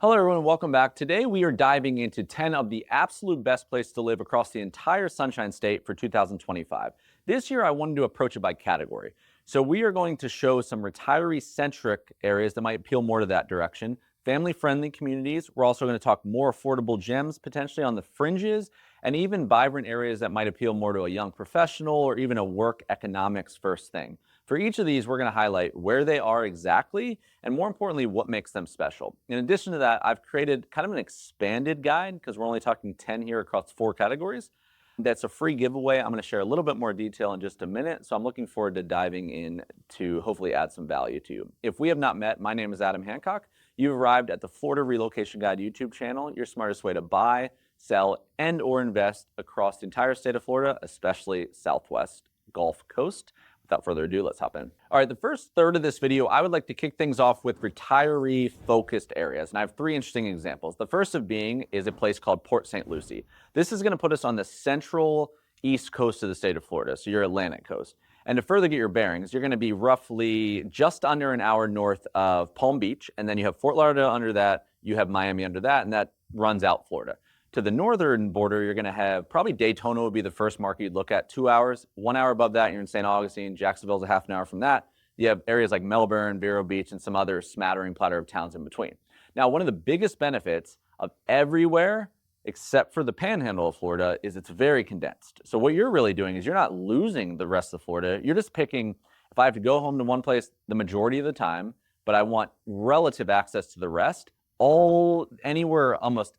Hello everyone, welcome back. Today we are diving into 10 of the absolute best places to live across the entire Sunshine State for 2025. This year I wanted to approach it by category. So we are going to show some retiree-centric areas that might appeal more to that direction, family-friendly communities. We're also going to talk more affordable gems potentially on the fringes, and even vibrant areas that might appeal more to a young professional or even a work economics first thing. For each of these, we're going to highlight where they are exactly, and more importantly, what makes them special. In addition to that, I've created kind of an expanded guide, because we're only talking 10 here across 4 categories. That's a free giveaway. I'm going to share a little bit more detail in just a minute, so I'm looking forward to diving in to hopefully add some value to you. If we have not met, my name is Adam Hancock. You've arrived at the Florida Relocation Guide YouTube channel, your smartest way to buy, sell, and or invest across the entire state of Florida, especially Southwest Gulf Coast. Without further ado, let's hop in. All right, the first third of this video, I would like to kick things off with retiree-focused areas, and I have 3 interesting examples. The first of being is a place called Port St. Lucie. This is going to put us on the central east coast of the state of Florida, so your Atlantic coast. And to further get your bearings, you're going to be roughly just under an hour north of Palm Beach, and then you have Fort Lauderdale under that, you have Miami under that, and that runs out Florida. To the northern border, you're going to have probably Daytona would be the first market you'd look at, 2 hours. 1 hour above that, you're in St. Augustine. Jacksonville's a half an hour from that. You have areas like Melbourne, Vero Beach, and some other smattering platter of towns in between. Now, one of the biggest benefits of everywhere except for the panhandle of Florida is it's very condensed. So what you're really doing is you're not losing the rest of Florida. You're just picking, if I have to go home to one place the majority of the time, but I want relative access to the rest, almost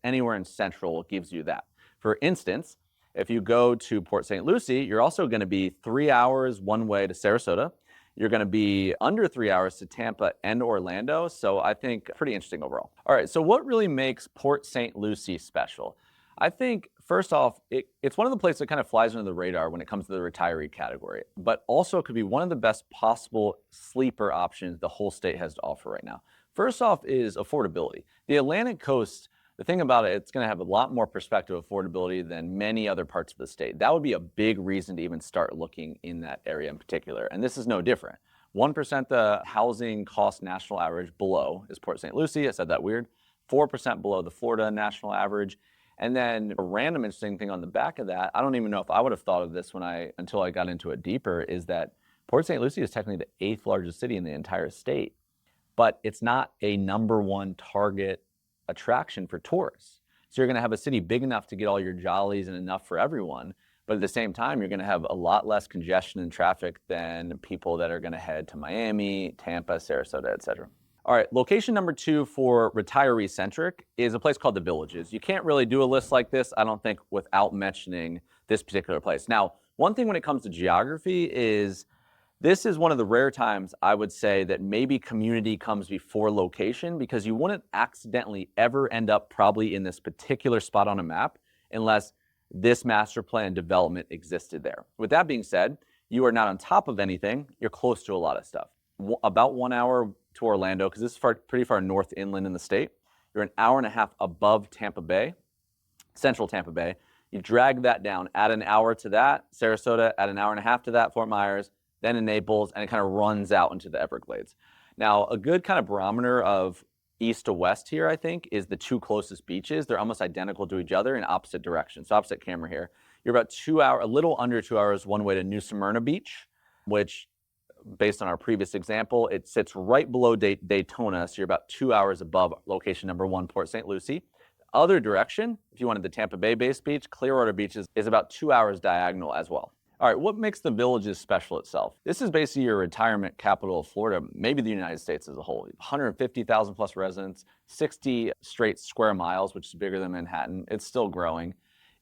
anywhere in Central gives you that. For instance, if you go to Port St. Lucie, you're also going to be 3 hours one way to Sarasota. You're going to be under 3 hours to Tampa and Orlando. So I think pretty interesting overall. All right, so what really makes Port St. Lucie special? I think, first off, it's one of the places that kind of flies under the radar when it comes to the retiree category, but also could be one of the best possible sleeper options the whole state has to offer right now. First off is affordability. The Atlantic coast, the thing about it, it's going to have a lot more perspective affordability than many other parts of the state. That would be a big reason to even start looking in that area in particular. And this is no different. 1% the housing cost national average below is Port St. Lucie. I said that weird. 4% below the Florida national average. And then a random interesting thing on the back of that, I don't even know if I would have thought of this until I got into it deeper, is that Port St. Lucie is technically the 8th largest city in the entire state. But it's not a #1 target attraction for tourists. So you're going to have a city big enough to get all your jollies and enough for everyone. But at the same time, you're going to have a lot less congestion and traffic than people that are going to head to Miami, Tampa, Sarasota, etc. All right, location number 2 for retiree-centric is a place called The Villages. You can't really do a list like this, I don't think, without mentioning this particular place. Now, one thing when it comes to geography is this is one of the rare times I would say that maybe community comes before location, because you wouldn't accidentally ever end up probably in this particular spot on a map unless this master plan development existed there. With that being said, you are not on top of anything, you're close to a lot of stuff. About 1 hour to Orlando, because this is pretty far north inland in the state. You're an hour and a half above Tampa Bay, central Tampa Bay. You drag that down, add an hour to that, Sarasota, add an hour and a half to that, Fort Myers, then in Naples, and it kind of runs out into the Everglades. Now, a good kind of barometer of east to west here, I think, is the 2 closest beaches. They're almost identical to each other in opposite directions. So opposite camera here. You're about 2 hours, a little under 2 hours one way to New Smyrna Beach, which, based on our previous example, it sits right below Daytona, so you're about 2 hours above location number 1, Port St. Lucie. The other direction, if you wanted the Tampa Bay-based beach, Clearwater Beach is about 2 hours diagonal as well. All right, what makes the Villages special itself? This is basically your retirement capital of Florida, maybe the United States as a whole. 150,000 plus residents, 60 straight square miles, which is bigger than Manhattan. It's still growing.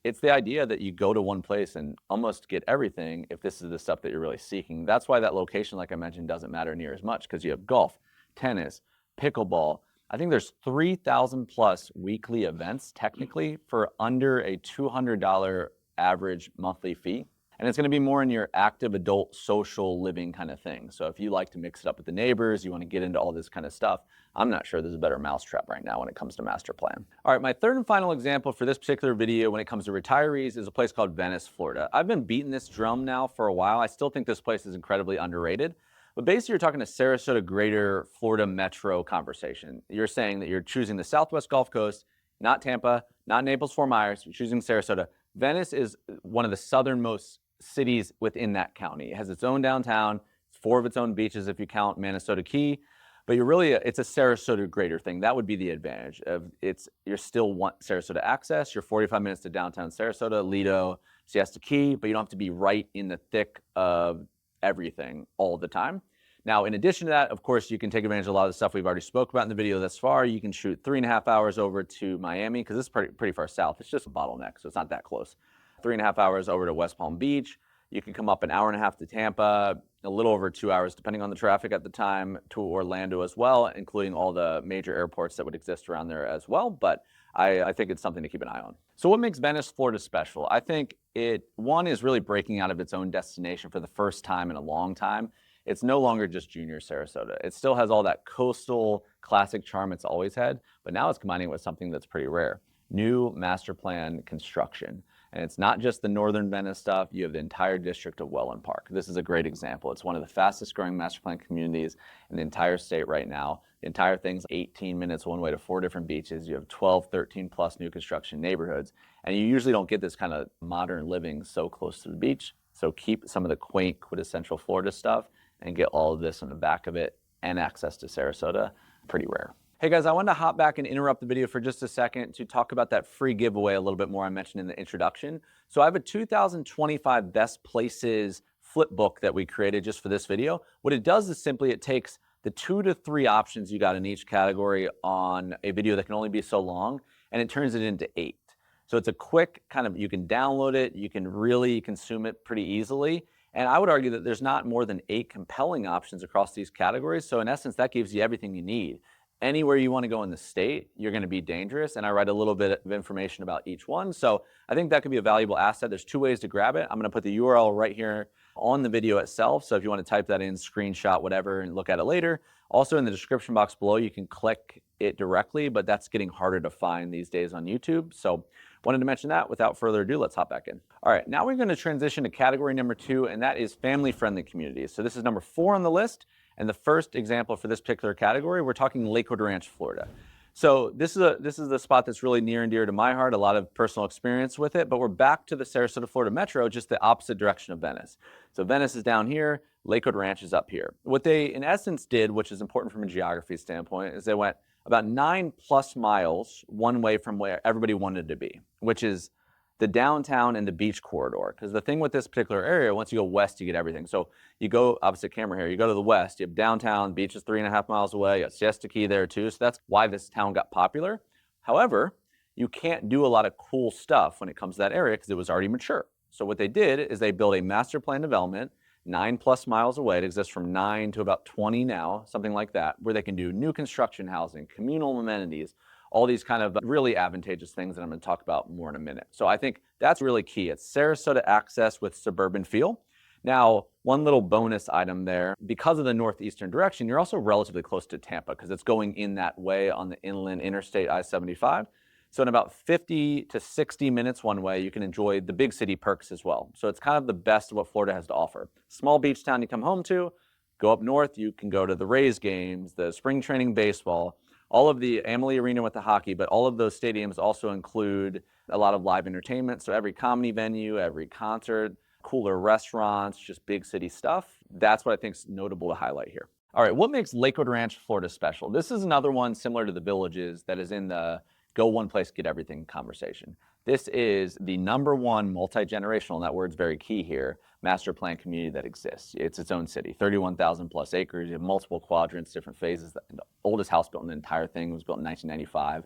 It's the idea that you go to one place and almost get everything if this is the stuff that you're really seeking. That's why that location, like I mentioned, doesn't matter near as much, because you have golf, tennis, pickleball. I think there's 3,000 plus weekly events technically for under a $200 average monthly fee. And it's going to be more in your active adult social living kind of thing. So if you like to mix it up with the neighbors, you want to get into all this kind of stuff, I'm not sure there's a better mousetrap right now when it comes to master plan. All right, my third and final example for this particular video when it comes to retirees is a place called Venice, Florida. I've been beating this drum now for a while. I still think this place is incredibly underrated. But basically, you're talking a Sarasota greater Florida metro conversation. You're saying that you're choosing the Southwest Gulf Coast, not Tampa, not Naples, Fort Myers. You're choosing Sarasota. Venice is one of the southernmost cities within that county. It has its own downtown, 4 of its own beaches if you count Manasota Key. But it's a Sarasota greater thing. That would be the advantage of you're still want Sarasota access. You're 45 minutes to downtown Sarasota, Lido, Siesta Key, but you don't have to be right in the thick of everything all the time. Now, in addition to that, of course, you can take advantage of a lot of the stuff we've already spoke about in the video thus far. You can shoot 3.5 hours over to Miami, because this is pretty far south. It's just a bottleneck, so it's not that close. 3.5 hours over to West Palm Beach. You can come up an hour and a half to Tampa, a little over 2 hours, depending on the traffic at the time, to Orlando as well, including all the major airports that would exist around there as well. But I think it's something to keep an eye on. So what makes Venice, Florida special? I think one is really breaking out of its own destination for the first time in a long time. It's no longer just junior Sarasota. It still has all that coastal classic charm it's always had, but now it's combining it with something that's pretty rare. New master plan construction. And it's not just the northern Venice stuff. You have the entire district of Welland Park. This is a great example. It's one of the fastest growing master plan communities in the entire state right now. The entire thing's 18 minutes one way to 4 different beaches. You have 12, 13 plus new construction neighborhoods. And you usually don't get this kind of modern living so close to the beach. So keep some of the quaint, quintessential Florida stuff and get all of this on the back of it and access to Sarasota. Pretty rare. Hey guys, I wanted to hop back and interrupt the video for just a second to talk about that free giveaway a little bit more I mentioned in the introduction. So I have a 2025 Best Places flip book that we created just for this video. What it does is simply it takes the 2 to 3 options you got in each category on a video that can only be so long, and it turns it into 8. So it's a quick you can download it, you can really consume it pretty easily. And I would argue that there's not more than 8 compelling options across these categories. So in essence, that gives you everything you need. Anywhere you want to go in the state, you're going to be dangerous. And I write a little bit of information about each one. So I think that could be a valuable asset. There's 2 ways to grab it. I'm going to put the URL right here on the video itself. So if you want to type that in, screenshot, whatever, and look at it later. Also in the description box below, you can click it directly, but that's getting harder to find these days on YouTube. So wanted to mention that. Without further ado, let's hop back in. All right, now we're going to transition to category number 2, and that is family-friendly communities. So this is number 4 on the list. And the first example for this particular category, we're talking Lakewood Ranch, Florida. So this is the spot that's really near and dear to my heart, a lot of personal experience with it, but we're back to the Sarasota, Florida metro, just the opposite direction of Venice. So Venice is down here, Lakewood Ranch is up here. What they in essence did, which is important from a geography standpoint, is they went about 9+ miles one way from where everybody wanted to be, which is the downtown and the beach corridor. Because the thing with this particular area, once you go west, you get everything. So you go opposite camera here, you go to the west, you have downtown, beach is 3.5 miles away, you got Siesta Key there too. So that's why this town got popular. However, you can't do a lot of cool stuff when it comes to that area because it was already mature. So what they did is they built a master plan development 9+ miles away. It exists from 9 to about 20 now, something like that, where they can do new construction housing, communal amenities, all these kind of really advantageous things that I'm going to talk about more in a minute. So I think that's really key. It's Sarasota access with suburban feel. Now, one little bonus item there, because of the northeastern direction, you're also relatively close to Tampa because it's going in that way on the inland interstate I-75. So in about 50 to 60 minutes one way, you can enjoy the big city perks as well. So it's kind of the best of what Florida has to offer. Small beach town you come home to, go up north, you can go to the Rays games, the spring training baseball, all of the Amalie Arena with the hockey, but all of those stadiums also include a lot of live entertainment. So every comedy venue, every concert, cooler restaurants, just big city stuff. That's what I think is notable to highlight here. All right, what makes Lakewood Ranch, Florida special? This is another one similar to the Villages that is in the go one place, get everything conversation. This is the #1 multi-generational, and that word's very key here, master plan community that exists. It's its own city, 31,000 plus acres. You have multiple quadrants, different phases. The oldest house built in the entire thing was built in 1995.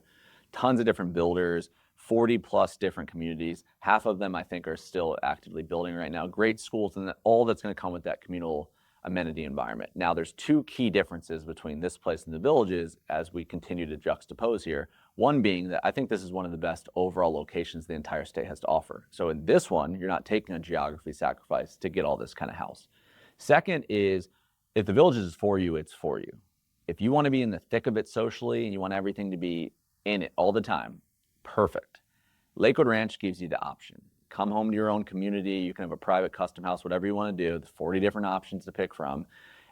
Tons of different builders, 40 plus different communities. Half of them, I think, are still actively building right now. Great schools, and all that's going to come with that communal amenity environment. Now, there's 2 key differences between this place and the Villages as we continue to juxtapose here. One being that I think this is one of the best overall locations the entire state has to offer. So in this one, you're not taking a geography sacrifice to get all this kind of house. Second is, if the Villages is for you, it's for you. If you want to be in the thick of it socially and you want everything to be in it all the time, perfect. Lakewood Ranch gives you the option. Come home to your own community. You can have a private custom house, whatever you want to do. There's 40 different options to pick from.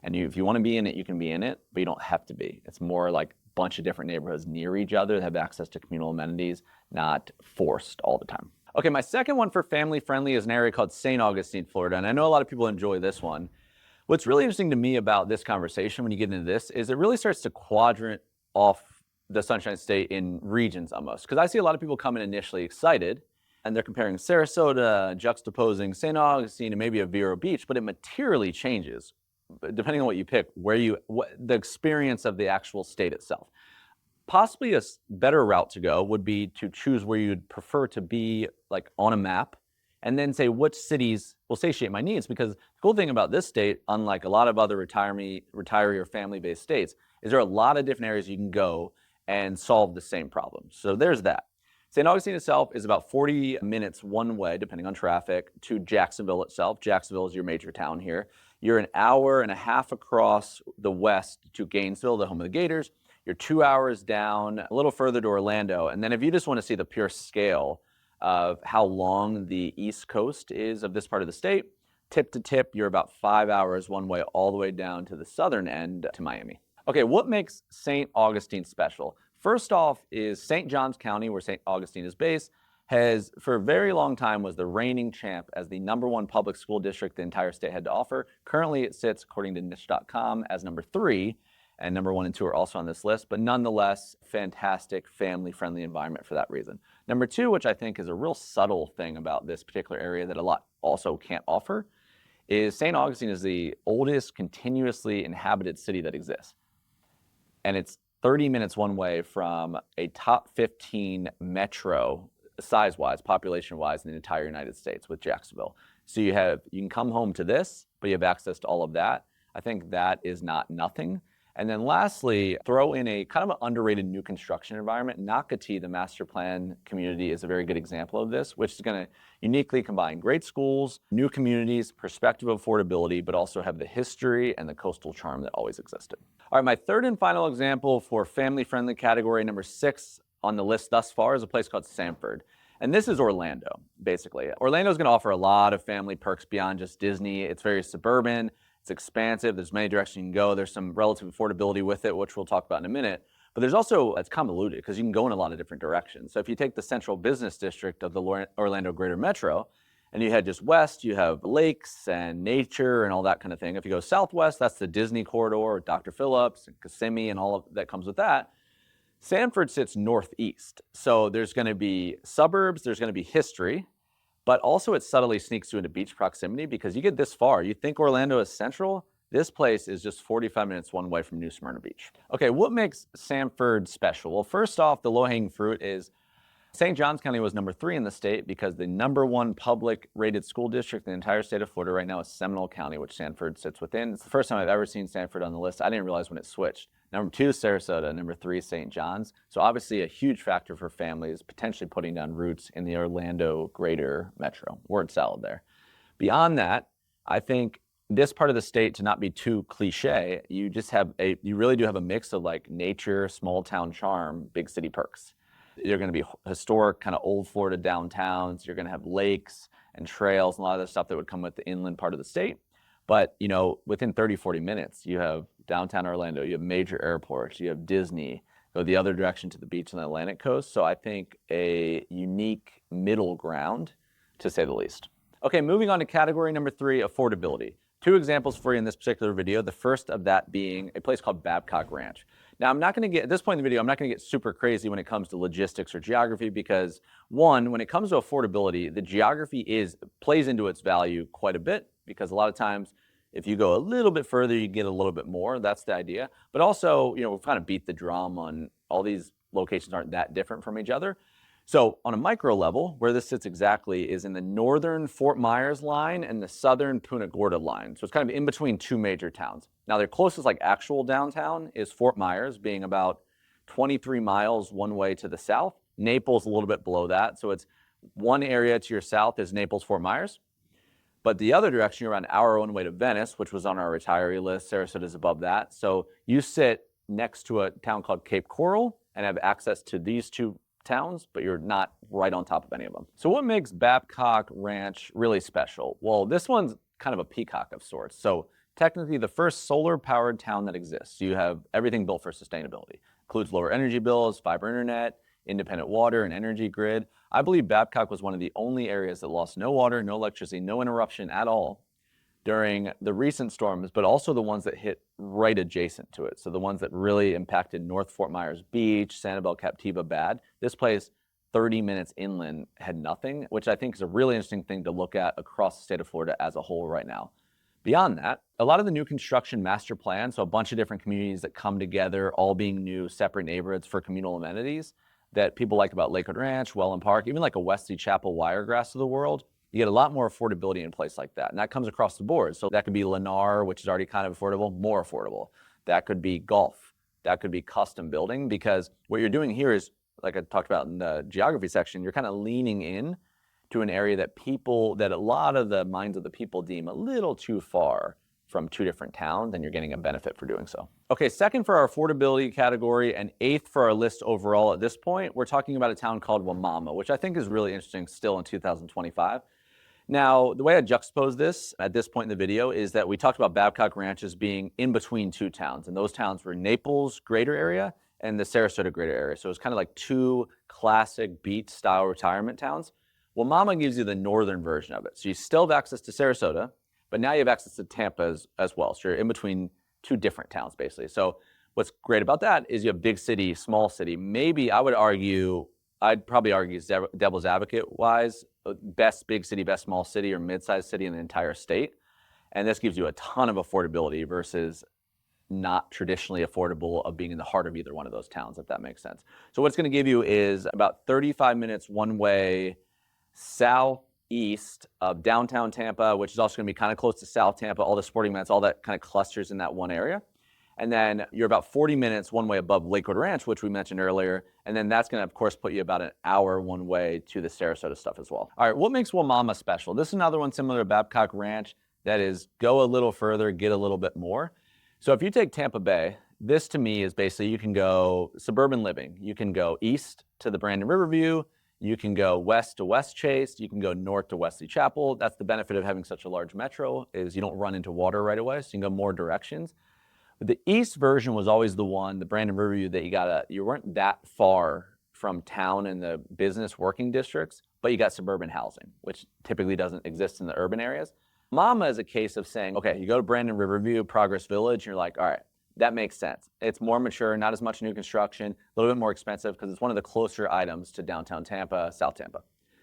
And if you want to be in it, you can be in it, but you don't have to be. It's more like a bunch of different neighborhoods near each other that have access to communal amenities, not forced all the time. Okay, my second one for family friendly is an area called St. Augustine, Florida. And I know a lot of people enjoy this one. What's really interesting to me about this conversation when you get into this is it really starts to quadrant off the Sunshine State in regions almost. Because I see a lot of people come in initially excited and they're comparing Sarasota, juxtaposing St. Augustine and maybe a Vero Beach, but it materially changes depending on what you pick, the experience of the actual state itself. Possibly a better route to go would be to choose where you'd prefer to be, like on a map, and then say which cities will satiate my needs. Because the cool thing about this state, unlike a lot of other retiree or family-based states, is there are a lot of different areas you can go and solve the same problem. So there's that. St. Augustine itself is about 40 minutes one way, depending on traffic, to Jacksonville itself. Jacksonville is your major town here. You're an hour and a half across the west to Gainesville, the home of the Gators. You're 2 hours down, a little further to Orlando. And then if you just want to see the pure scale of how long the East Coast is of this part of the state, tip to tip, you're about 5 hours one way all the way down to the southern end to Miami. Okay, what makes St. Augustine special? First off is St. Johns County, where St. Augustine is based, has for a very long time was the reigning champ as the #1 public school district the entire state had to offer. Currently it sits, according to niche.com, as number 3, and #1 and 2 are also on this list, but nonetheless, fantastic family-friendly environment for that reason. Number 2, which I think is a real subtle thing about this particular area that a lot also can't offer, is St. Augustine is the oldest continuously inhabited city that exists. And it's 30 minutes one way from a top 15 metro size-wise, population-wise in the entire United States with Jacksonville. So you can come home to this, but you have access to all of that. I think that is not nothing. And then lastly, throw in a kind of an underrated new construction environment. Nocatee, the master plan community, is a very good example of this, which is going to uniquely combine great schools, new communities, perspective of affordability, but also have the history and the coastal charm that always existed. All right, my third and final example for family-friendly category, number 6 on the list thus far, is a place called Sanford. And this is Orlando, basically. Orlando is going to offer a lot of family perks beyond just Disney. It's very suburban. It's expansive. There's many directions you can go. There's some relative affordability with it, which we'll talk about in a minute. But there's also, it's convoluted because you can go in a lot of different directions. So if you take the central business district of the Orlando Greater Metro, and you head just west, you have lakes and nature and all that kind of thing. If you go southwest, that's the Disney corridor, Dr. Phillips and Kissimmee and all of that comes with that. Sanford sits northeast. So there's going to be suburbs, there's going to be history, but also it subtly sneaks you into beach proximity because you get this far. You think Orlando is central? This place is just 45 minutes one way from New Smyrna Beach. Okay, what makes Sanford special? Well, first off, the low-hanging fruit is St. Johns County was number 3 in the state because the #1 public rated school district in the entire state of Florida right now is Seminole County, which Sanford sits within. It's the first time I've ever seen Sanford on the list. I didn't realize when it switched. Number 2 is Sarasota, number 3 is St. John's. So obviously a huge factor for families potentially putting down roots in the Orlando Greater Metro. Word salad there. Beyond that, I think this part of the state, to not be too cliche, you really do have a mix of like nature, small town charm, big city perks. You're going to be historic, kind of old Florida downtowns. You're going to have lakes and trails and a lot of the stuff that would come with the inland part of the state. But, within 30, 40 minutes, you have downtown Orlando, you have major airports, you have Disney, go the other direction to the beach on the Atlantic coast. So I think a unique middle ground, to say the least. Okay, moving on to category number 3, affordability. 2 examples for you in this particular video. The first of that being a place called Babcock Ranch. Now, I'm not going to get, at this point in the video, I'm not going to get super crazy when it comes to logistics or geography because, one, when it comes to affordability, the geography plays into its value quite a bit because a lot of times, if you go a little bit further, you get a little bit more. That's the idea. But also, we've kind of beat the drum on all these locations aren't that different from each other. So on a micro level, where this sits exactly is in the northern Fort Myers line and the southern Punta Gorda line. So it's kind of in between 2 major towns. Now their closest actual downtown is Fort Myers, being about 23 miles one way to the south. Naples a little bit below that. So it's one area to your south is Naples, Fort Myers. But the other direction, you're around an hour one way to Venice, which was on our retiree list. Sarasota is above that. So you sit next to a town called Cape Coral and have access to these 2 towns, but you're not right on top of any of them. So what makes Babcock Ranch really special? Well, this one's kind of a peacock of sorts. So technically the first solar-powered town that exists. You have everything built for sustainability. Includes lower energy bills, fiber internet, independent water and energy grid. I believe Babcock was one of the only areas that lost no water, no electricity, no interruption at all during the recent storms, but also the ones that hit right adjacent to it. So the ones that really impacted North Fort Myers Beach, Sanibel, Captiva bad. This place, 30 minutes inland, had nothing, which I think is a really interesting thing to look at across the state of Florida as a whole right now. Beyond that, a lot of the new construction master plan, so a bunch of different communities that come together, all being new, separate neighborhoods for communal amenities that people like about Lakewood Ranch, Welland Park, even like a Wesley Chapel, Wiregrass of the world. You get a lot more affordability in a place like that. And that comes across the board. So that could be Lennar, which is already kind of affordable, more affordable. That could be golf. That could be custom building, because what you're doing here is, like I talked about in the geography section, you're kind of leaning in to an area that a lot of the minds of the people deem a little too far from two different towns, and you're getting a benefit for doing so. Okay, second for our affordability category and eighth for our list overall at this point, we're talking about a town called Wimauma, which I think is really interesting still in 2025. Now, the way I juxtapose this at this point in the video is that we talked about Babcock Ranches being in between two towns, and those towns were Naples greater area and the Sarasota greater area. So it's kind of like two classic beach-style retirement towns. Wimauma gives you the northern version of it. So you still have access to Sarasota, but now you have access to Tampa as well. So you're in between two different towns, basically. So what's great about that is you have big city, small city. Maybe I'd probably argue devil's advocate-wise, best big city, best small city, or mid-sized city in the entire state. And this gives you a ton of affordability versus not traditionally affordable of being in the heart of either one of those towns, if that makes sense. So what it's going to give you is about 35 minutes one way southeast of downtown Tampa, which is also going to be kind of close to South Tampa, all the sporting events, all that kind of clusters in that one area. And then you're about 40 minutes one way above Lakewood Ranch, which we mentioned earlier. And then that's going to, of course, put you about an hour one way to the Sarasota stuff as well. All right, what makes Wimauma special? This is another one similar to Babcock Ranch, that is go a little further, get a little bit more. So if you take Tampa Bay, this to me is basically you can go suburban living. You can go east to the Brandon Riverview. You can go west to West Chase. You can go north to Wesley Chapel. That's the benefit of having such a large metro, is you don't run into water right away, so you can go more directions. But the east version was always the one, the Brandon Riverview, that you weren't that far from town and the business working districts, but you got suburban housing, which typically doesn't exist in the urban areas. Wimauma is a case of saying, okay, you go to Brandon Riverview, Progress Village, and you're like, all right, that makes sense. It's more mature, not as much new construction, a little bit more expensive because it's one of the closer items to downtown Tampa, South Tampa.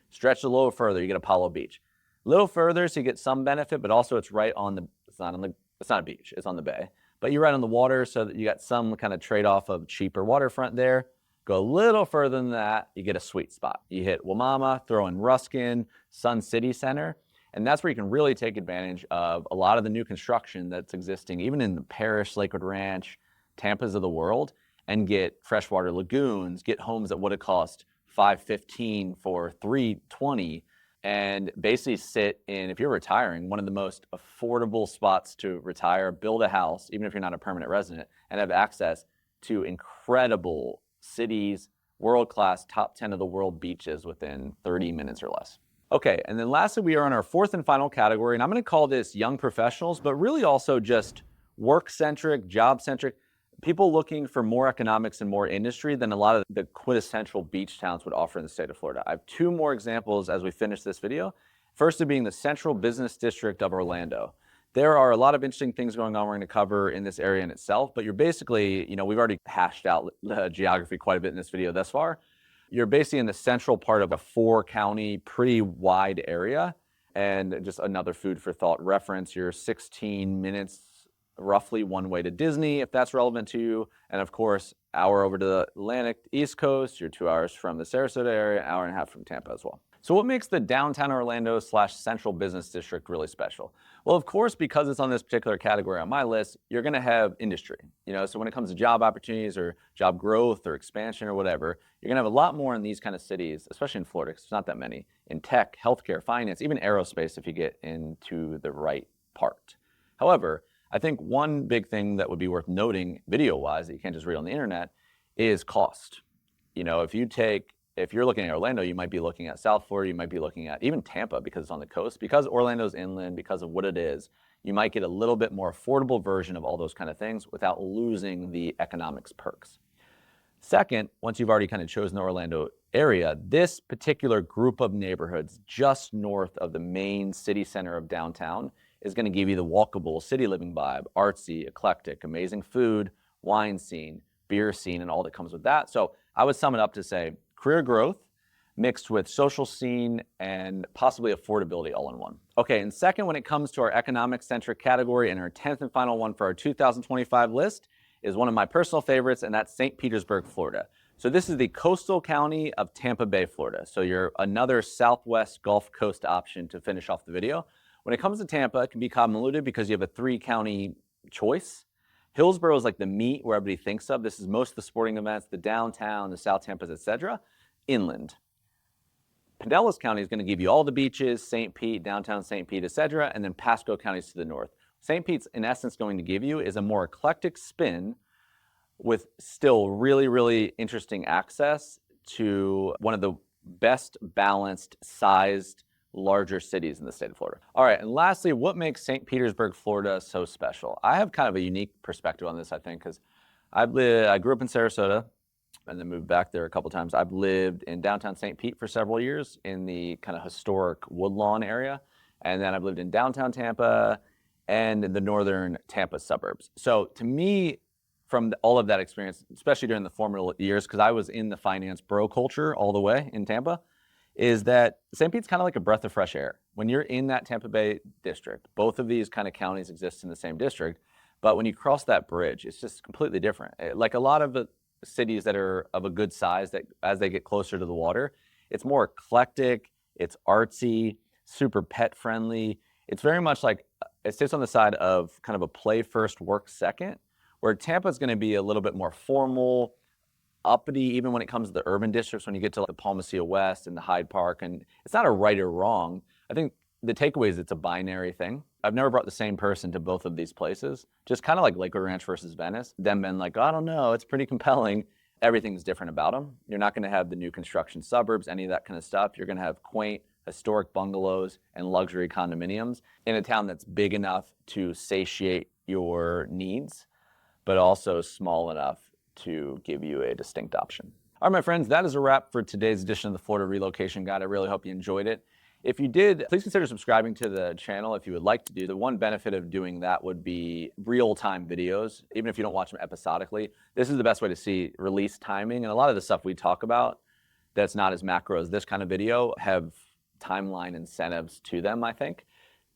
Stretch a little further, you get Apollo Beach. A little further, so you get some benefit, but also it's right on it's not a beach, it's on the bay. But you're right on the water, so that you got some kind of trade-off of cheaper waterfront there. Go a little further than that, you get a sweet spot. You hit Wimauma, throw in Ruskin, Sun City Center, and that's where you can really take advantage of a lot of the new construction that's existing, even in the Parish, Lakewood Ranch, Tampa's of the world, and get freshwater lagoons, get homes that would have cost $515 for $320, and basically sit in, if you're retiring, one of the most affordable spots to retire, build a house, even if you're not a permanent resident, and have access to incredible cities, world-class, top 10 of the world beaches within 30 minutes or less. Okay, and then lastly, we are on our fourth and final category, and I'm going to call this young professionals, but really also just work-centric, job-centric, people looking for more economics and more industry than a lot of the quintessential beach towns would offer in the state of Florida. I have two more examples as we finish this video. First, being the Central Business District of Orlando. There are a lot of interesting things going on we're going to cover in this area in itself, but you're basically, we've already hashed out the geography quite a bit in this video thus far. You're basically in the central part of a 4-county, pretty wide area. And just another food for thought reference, you're 16 minutes roughly one way to Disney, if that's relevant to you. And of course, hour over to the Atlantic East Coast, you're 2 hours from the Sarasota area, hour and a half from Tampa as well. So what makes the downtown Orlando / Central Business District really special? Well, of course, because it's on this particular category on my list, you're going to have industry. So when it comes to job opportunities or job growth or expansion or whatever, you're going to have a lot more in these kind of cities, especially in Florida, because there's not that many, in tech, healthcare, finance, even aerospace if you get into the right part. However, I think one big thing that would be worth noting video-wise that you can't just read on the internet is cost. If you're looking at Orlando, you might be looking at South Florida, you might be looking at even Tampa because it's on the coast. Because Orlando's inland, because of what it is, you might get a little bit more affordable version of all those kind of things without losing the economics perks. Second, once you've already kind of chosen the Orlando area, this particular group of neighborhoods just north of the main city center of downtown is going to give you the walkable city living vibe, artsy, eclectic, amazing food, wine scene, beer scene, and all that comes with that. So I would sum it up to say career growth mixed with social scene and possibly affordability all in one. Okay, and second, when it comes to our economic-centric category and our 10th and final one for our 2025 list is one of my personal favorites, and that's St. Petersburg, Florida. So this is the coastal county of Tampa Bay, Florida. So you're another Southwest Gulf Coast option to finish off the video. When it comes to Tampa, it can be convoluted because you have a 3-county choice. Hillsborough is like the meat where everybody thinks of. This is most of the sporting events, the downtown, the South Tampas, etc. Inland. Pinellas County is going to give you all the beaches, St. Pete, downtown St. Pete, etc., and then Pasco County is to the north. St. Pete's, in essence, going to give you is a more eclectic spin with still really, really interesting access to one of the best balanced, sized, larger cities in the state of Florida. All right, and lastly, what makes St. Petersburg, Florida so special? I have kind of a unique perspective on this, I think, because I grew up in Sarasota and then moved back there a couple times. I've lived in downtown St. Pete for several years in the kind of historic Woodlawn area, and then I've lived in downtown Tampa and in the northern Tampa suburbs. So to me, from all of that experience, especially during the formative years, because I was in the finance bro culture all the way in Tampa, is that St. Pete's kind of like a breath of fresh air. When you're in that Tampa Bay district, both of these kind of counties exist in the same district, but when you cross that bridge, it's just completely different. Like a lot of the cities that are of a good size, that as they get closer to the water, it's more eclectic, it's artsy, super pet friendly. It's very much like, it sits on the side of kind of a play first, work second, where Tampa is going to be a little bit more formal, uppity, even when it comes to the urban districts, when you get to like the Palma Ceia West and the Hyde Park. And it's not a right or wrong. I think the takeaway is it's a binary thing. I've never brought the same person to both of these places, just kind of like Lakewood Ranch versus Venice. Them been like, I don't know, it's pretty compelling. Everything's different about them. You're not going to have the new construction suburbs, any of that kind of stuff. You're going to have quaint, historic bungalows and luxury condominiums in a town that's big enough to satiate your needs, but also small enough to give you a distinct option. All right, my friends, that is a wrap for today's edition of the Florida Relocation Guide. I really hope you enjoyed it. If you did, please consider subscribing to the channel if you would like to do. The one benefit of doing that would be real-time videos, even if you don't watch them episodically. This is the best way to see release timing, and a lot of the stuff we talk about that's not as macro as this kind of video have timeline incentives to them, I think.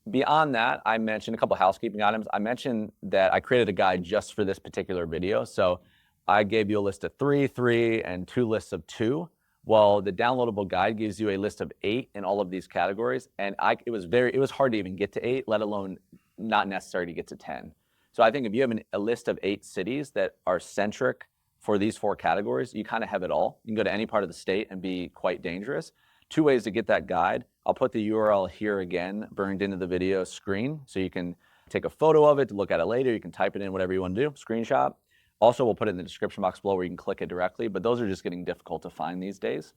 Beyond that, I mentioned a couple housekeeping items. I mentioned that I created a guide just for this particular video. So I gave you a list of 3, and 2 lists of 2. Well, the downloadable guide gives you a list of 8 in all of these categories. And it was hard to even get to 8, let alone not necessary to get to 10. So I think if you have a list of 8 cities that are centric for these 4 categories, you kind of have it all. You can go to any part of the state and be quite dangerous. 2 ways to get that guide. I'll put the URL here again, burned into the video screen, so you can take a photo of it to look at it later. You can type it in, whatever you want to do, screenshot. Also, we'll put it in the description box below where you can click it directly, but those are just getting difficult to find these days.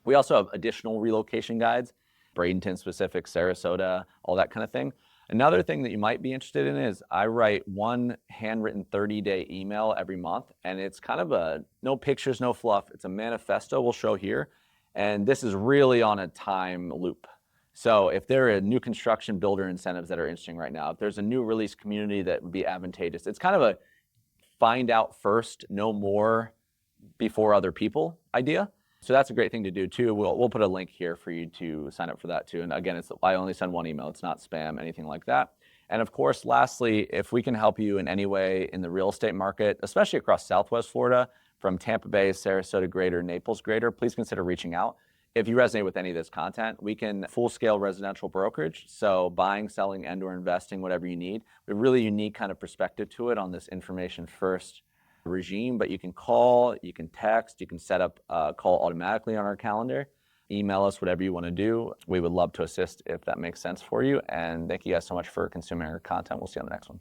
We also have additional relocation guides, Bradenton specific, Sarasota, all that kind of thing. Another thing that you might be interested in is I write one handwritten 30-day email every month, and it's kind of a no pictures, no fluff. It's a manifesto we'll show here. And this is really on a time loop. So if there are new construction builder incentives that are interesting right now, if there's a new release community that would be advantageous, it's kind of a find out first, know more before other people idea. So that's a great thing to do too. We'll put a link here for you to sign up for that too. And again, I only send one email. It's not spam, anything like that. And of course, lastly, if we can help you in any way in the real estate market, especially across Southwest Florida, from Tampa Bay, Sarasota Greater, Naples Greater, please consider reaching out. If you resonate with any of this content, we can full-scale residential brokerage, so buying, selling, and/or investing, whatever you need. We have a really unique kind of perspective to it on this information-first regime, but you can call, you can text, you can set up a call automatically on our calendar, email us, whatever you want to do. We would love to assist if that makes sense for you, and thank you guys so much for consuming our content. We'll see you on the next one.